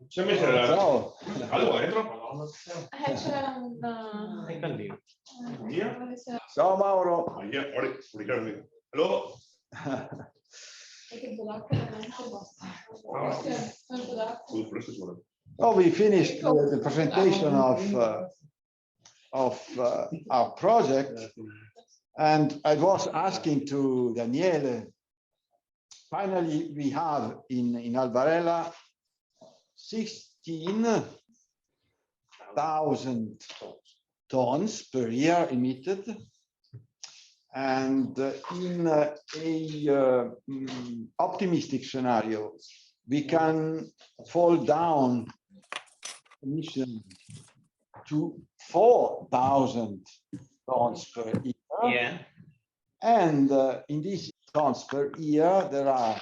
C'è messo la... Ciao. Allora, dentro? C'era un... Ciao Mauro. Allora. Oh, we finished the presentation of our project, and I was asking to Daniele. Finally, we have in Albarella 16,000 tons per year emitted, and in a optimistic scenario, we can fall down emission to 4,000 tons per year. Yeah. And in these tons per year, there are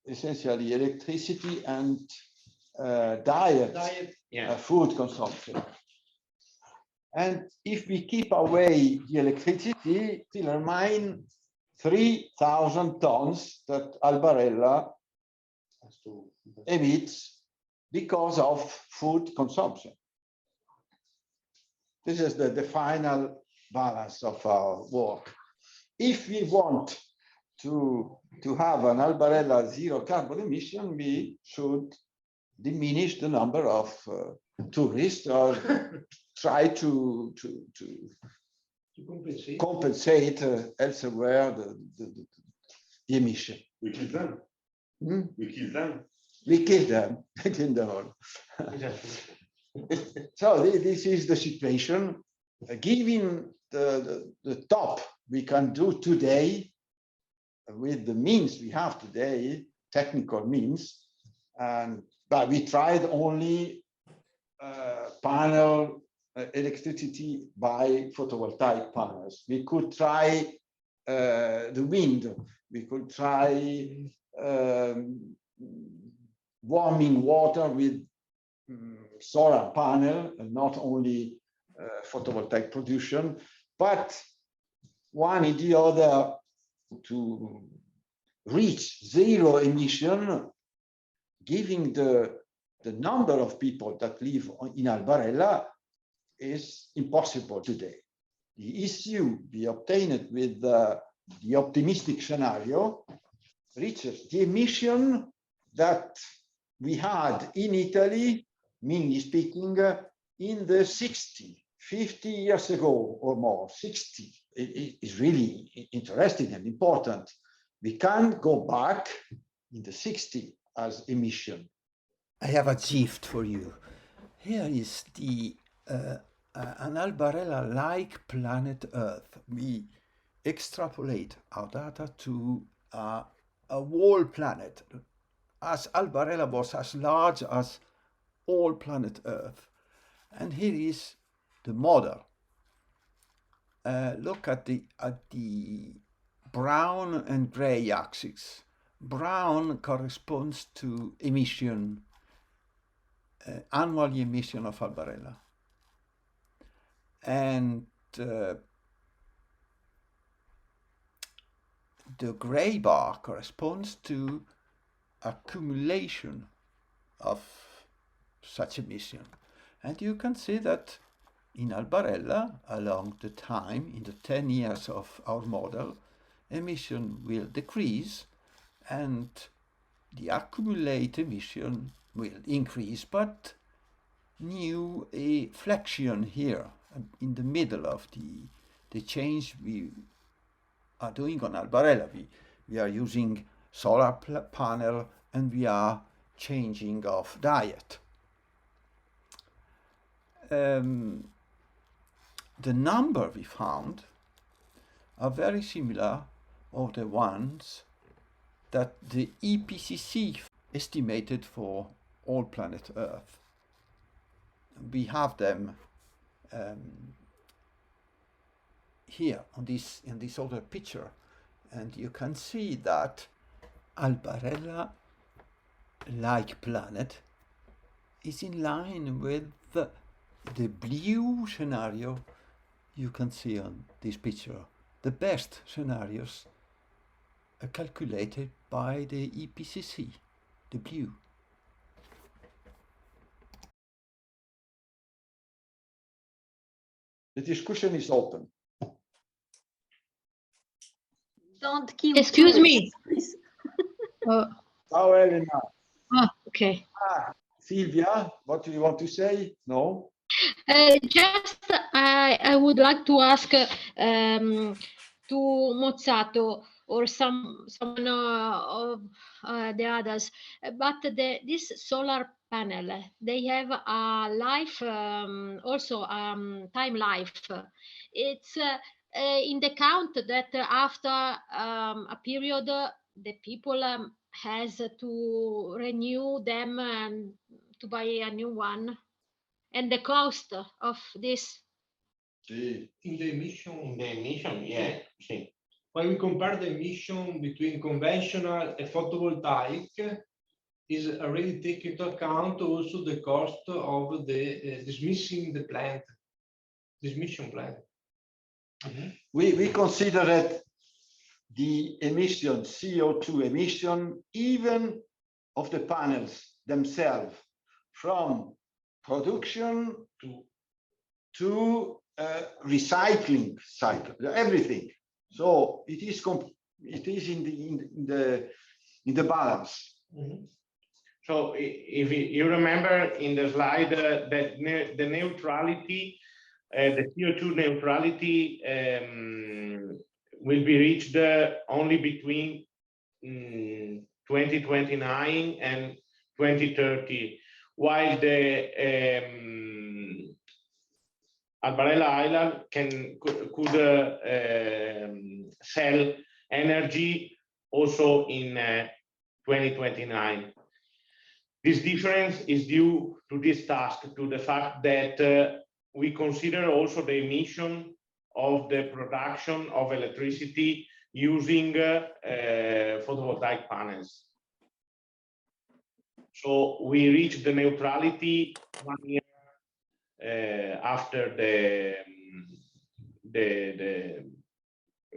essentially electricity and diet, food consumption. And if we keep away the electricity, still remain 3,000 tons that Albarella emits because of food consumption. This is the final balance of our work. If we want to have an Albarella zero carbon emission, we should diminish the number of tourists or try to compensate elsewhere the emission. We kill them. We kill them. We kill them. Kill them all. So this is the situation. Given the top we can do today with the means we have today, technical means, but we tried only panel electricity by photovoltaic panels. We could try the wind. We could try warming water with solar panel, and not only photovoltaic production, but one in the other to reach zero emission, giving the number of people that live in Albarella is impossible today. The issue we obtained with the optimistic scenario reaches the emission that we had in Italy, mainly speaking, in the 50 years ago or more. 60. It is really interesting and important. We can go back in the 60 as emission. I have a gift for you. Here is the an Albarella-like planet Earth. We extrapolate our data to a whole planet, as Albarella was as large as all planet Earth. And here is the model. Look at the brown and gray axis. Brown corresponds to emission, annual emission of Albarella. And the gray bar corresponds to accumulation of such emission. And you can see that in Albarella, along the time, in the 10 years of our model, emission will decrease and the accumulated emission will increase, but new a flexion here in the middle of the change we are doing on Albarella. We are using solar panel and we are changing of diet. The number we found are very similar of the ones that the IPCC estimated for all planet Earth. We have them here on in this other picture, and you can see that Albarella, like planet, is in line with the blue scenario you can see on this picture. The best scenarios are calculated by the IPCC, the blue. The discussion is open. Don't keep. Excuse me. Ciao, Elena. Okay. Silvia, what do you want to say? No? Just I would like to ask to Mozzato or someone of the others, but this solar panel, they have a life, also time life. It's in the count that after a period, the people has to renew them and to buy a new one, and the cost of this. Sì. In the emission, Yeah. Sì. when we compare the emission between conventional and photovoltaic, is already take into account also the cost of the dismissing the plant, dismission plant. We consider that the emission, CO2 emission, even of the panels themselves, from production to recycling cycle, everything. So it is in the balance. So if you remember in the slide that the neutrality, the CO2 neutrality will be reached only between 2029 and 2030, while the Albarella Island could sell energy also in 2029. This difference is due to this task, to the fact that we consider also the emission of the production of electricity using photovoltaic panels. So we reach the neutrality 1 year after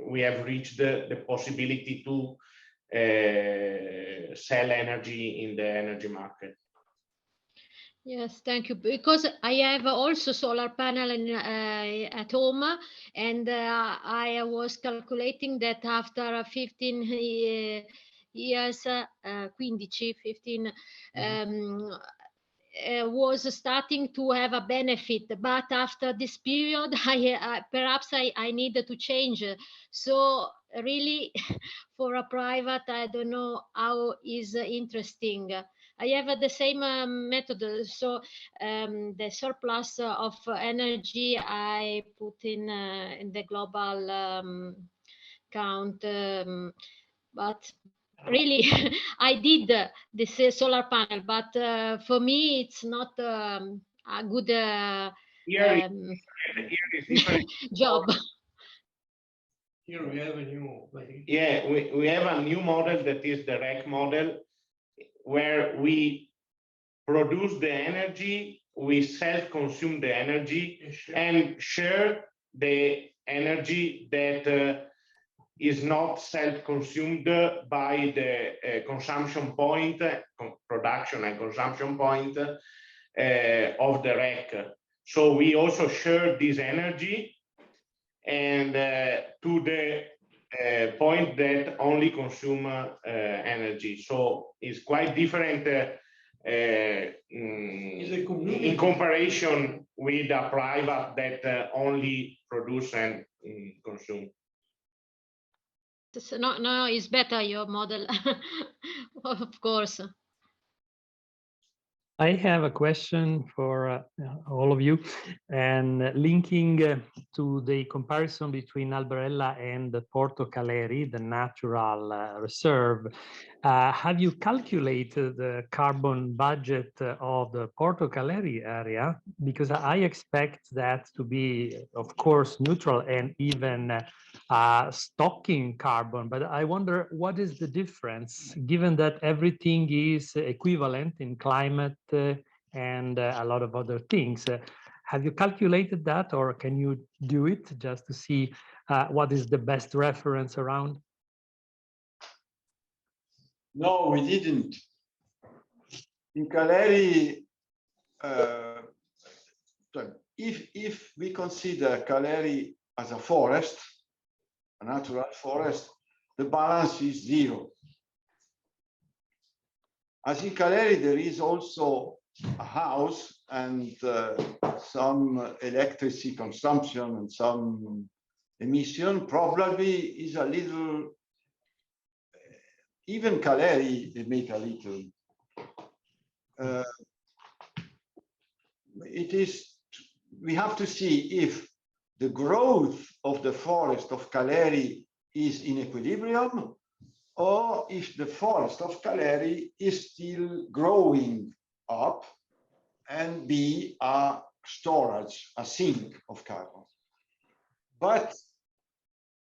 we have reached the possibility to sell energy in the energy market. Yes, thank you. Because I have also solar panel at home, and I was calculating that after 15 years, 15, was starting to have a benefit, but after this period, perhaps I needed to change. So really, for a private, I don't know how is interesting. I have the same method. So the surplus of energy I put in the global count, but really I did this solar panel, but for me it's not a good Here is different. job. Here we have a new. Yeah, we have a new model that is the REC model, where we produce the energy, we self-consume the energy, and share the energy that is not self-consumed by the consumption point, production and consumption point of the REC. So we also share this energy, and to the point that only consume energy. So it's quite different in comparison with a private that only produce and consume. So no, it's better your model, of course. I have a question for all of you, and linking to the comparison between Albarella and Porto Caleri, the natural reserve. Have you calculated the carbon budget of the Porto Caleri area? Because I expect that to be, of course, neutral and even stocking carbon, but I wonder what is the difference, given that everything is equivalent in climate and a lot of other things. Have you calculated that, or can you do it just to see what is the best reference around? No, we didn't. In Caleri, if we consider Caleri as a forest, a natural forest, the balance is 0. As in Caleri, there is also a house and some electricity consumption and some emission. Probably is a little, even Caleri emit a little. It is, we have to see if the growth of the forest of Caleri is in equilibrium, or if the forest of Caleri is still growing up and be a storage, a sink of carbon. But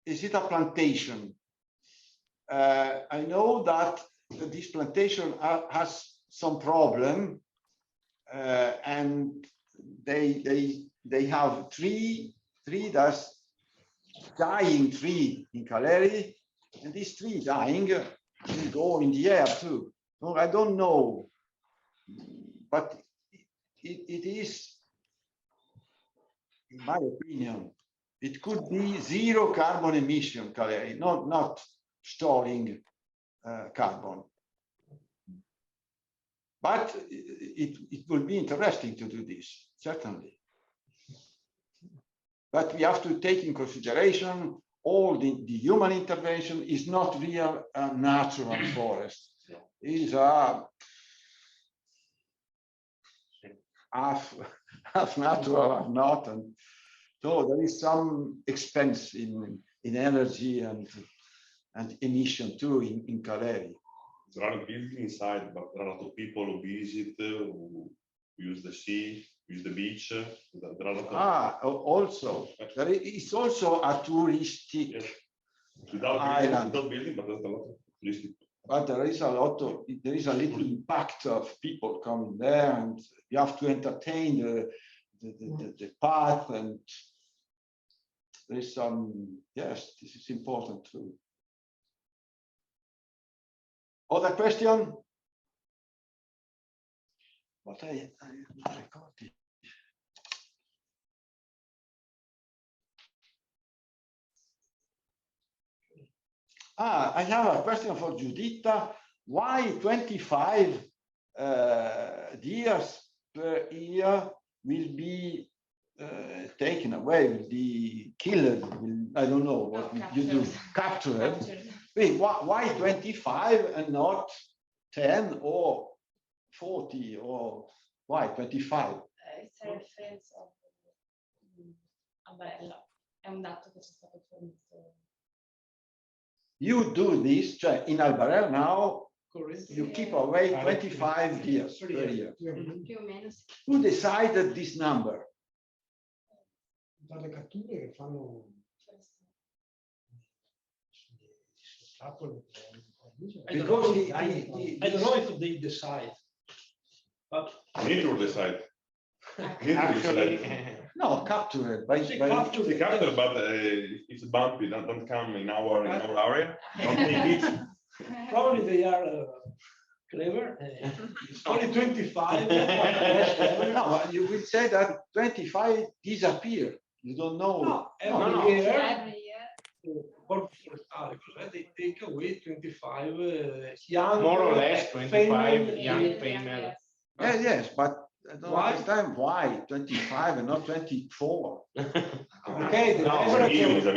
is it a plantation? I know that this plantation has some problem, and they have tree that's dying tree in Caleri, and this tree dying will go in the air too. So I don't know, but it is, in my opinion, it could be 0 carbon emission, Caleri, not storing carbon. But it will be interesting to do this, certainly. But we have to take in consideration all the human intervention is not real natural forest. It is a half natural, half not. And so there is some expense in energy and emission too in Caleri. There are buildings inside, but there are a lot of people who visit, who use the sea, use the beach. There are a lot of... Also, there is also a touristic island. Without building, but there's a lot of touristic. But there is a little impact of people coming there, and you have to entertain the path, and there is some, yes, this is important too. Other question? What I recorded. I have a question for Giuditta. Why 25 years per year will be taken away, will be killed? I don't know what you do. Captured. Wait, why 25 and not 10 or 40, or why 25? It's a reference of Ambarella. È un dato che c'è stato fornito. You do this, cioè in Albarella now, you keep away 25 years per year. Più o meno. Who decided this number? Dalle catture che fanno Because I don't know if they decide, but Nature decide. Actually, no, captured by They capture, but it's bumpy. Don't come in our area. Don't take it. probably they are clever. It's only 25. no, you will say that 25 disappear. You don't know. No, every year. They take away 25 young, more or less 25 female, young female. Yes, but I don't understand why 25 and not 24. Okay, the No, average. the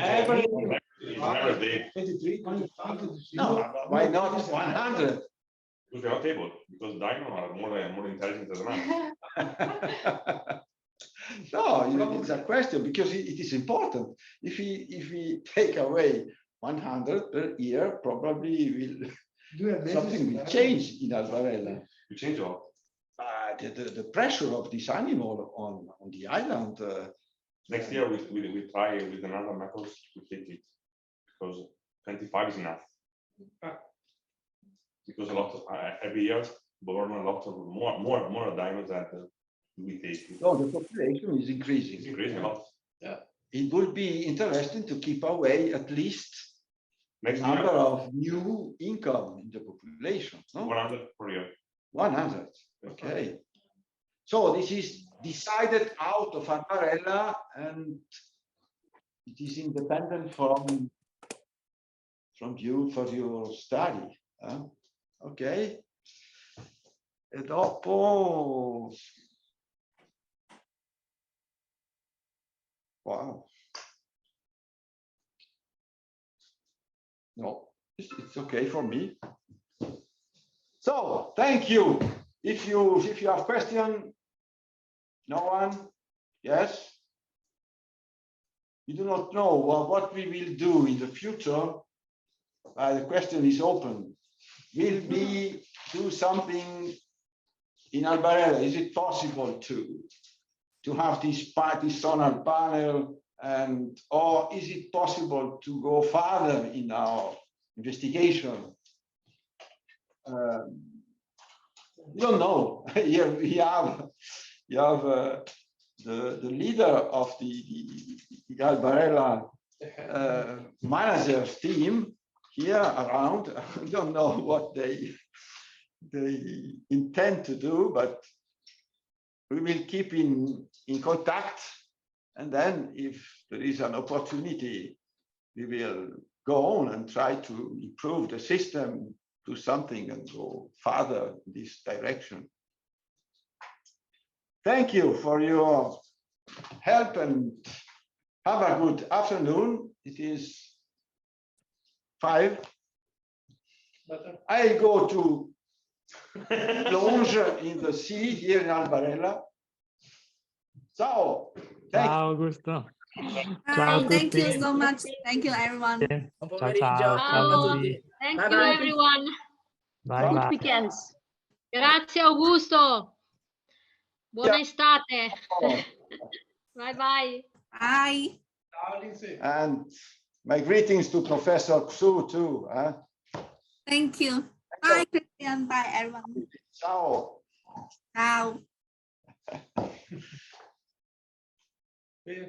average. It's never there. 23, 25. No, why not 100? Because they are able. Because dinos are more intelligent than us. No, it's a question because it is important. If we take away 100 per year, probably something will change in Albarella. You change a lot. The pressure of this animal on the island. Next year we try with another method to take it, because 25 is enough. Because a lot of every year born a lot of more dinos that we take. So the population is increasing. It's increasing a lot. Yeah. It would be interesting to keep away at least Next number year, of new income in the population. No? 100 per year. 100. Okay. So this is decided out of Albarella, and it is independent from you for your study. Ok. E dopo... Wow. No, it's okay for me. So thank you. If you have question, no one? Yes? You do not know what we will do in the future. The question is open. Will we do something in Albarella? Is it possible to have this solar panel, and or is it possible to go further in our investigation? You don't know. Here we have the leader of the Albarella managers team here around. I don't know what they intend to do, but we will keep in contact, and then if there is an opportunity, we will go on and try to improve the system, do something and go further in this direction. Thank you for your help and have a good afternoon. It is 5. I go to plunge in the sea here in Albarella. So, Ciao Augusto. Ciao a Thank you tutti. so much. Thank you, everyone. Ciao ciao. Ciao a tutti. Thank Bye you, bye. everyone. Bye Good bye. weekends. Grazie, Augusto. Buona estate. Bye bye. Bye. and my greetings to Professor Xu too. Thank you. Bye, Christian. Bye, everyone. Ciao. Ciao. Yeah.